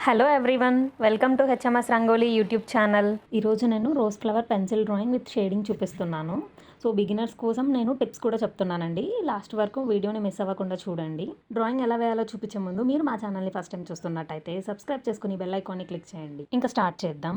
Hello everyone, welcome to HMS rangoli YouTube channel. ఈరోజు నేను rose flower pencil drawing with shading చూపిస్తున్నాను. So beginners కోసం నేను టిప్స్ కూడా చెప్తున్నానండి. లాస్ట్ వరకు వీడియోని మిస్ అవ్వకుండా చూడండి. డ్రాయింగ్ ఎలా వేయాలో చూపించే ముందు మీరు మా ఛానల్ని ఫస్ట్ టైం చూస్తున్నట్టయితే సబ్స్క్రైబ్ చేసుకుని బెల్ ఐకాన్ని క్లిక్ చేయండి. ఇంకా స్టార్ట్ చేద్దాం.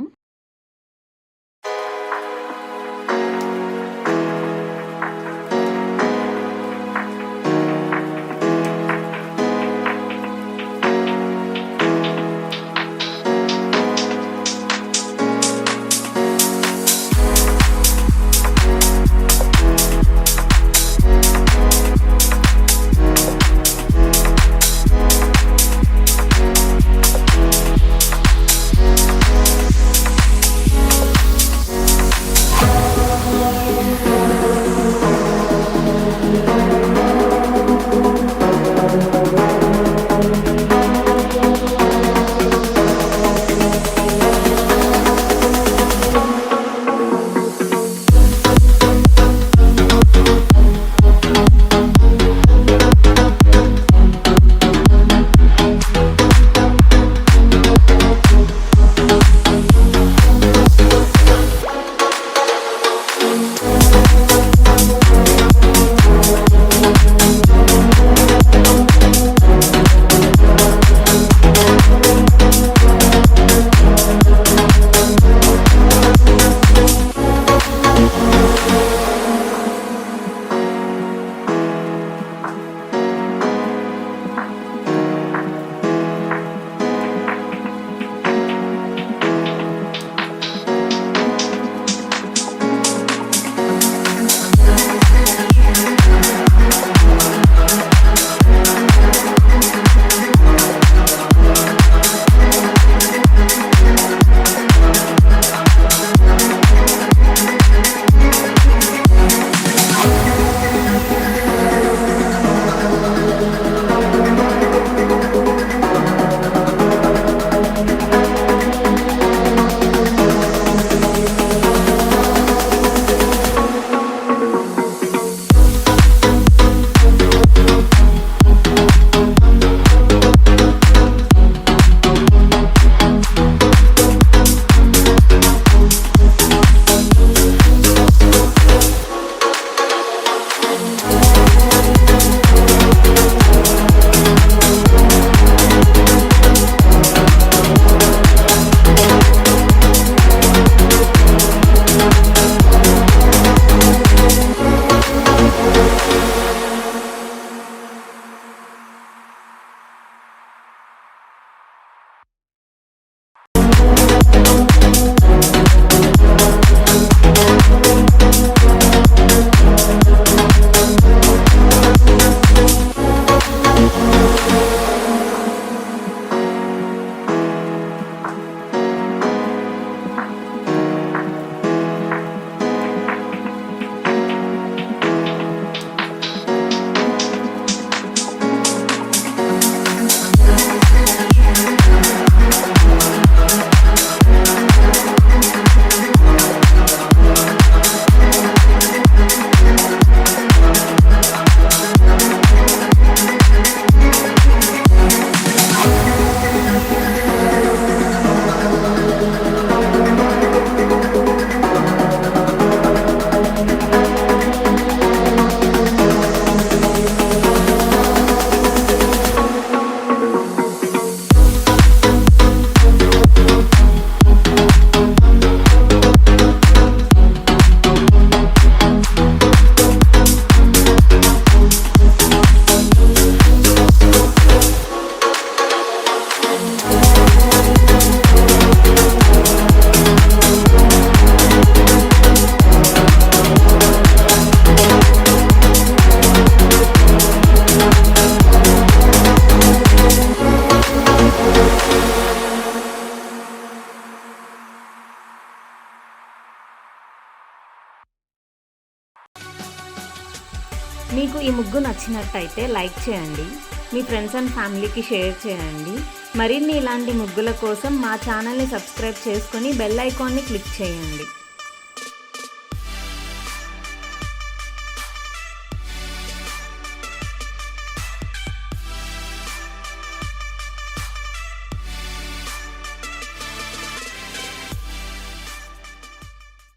మీకు ఈ ముగ్గు నచ్చినట్టయితే లైక్ చేయండి, మీ ఫ్రెండ్స్ అండ్ ఫ్యామిలీకి షేర్ చేయండి. మరిన్ని ఇలాంటి ముగ్గుల కోసం మా ఛానల్ని సబ్స్క్రైబ్ చేసుకొని బెల్ ఐకాన్ని క్లిక్ చేయండి.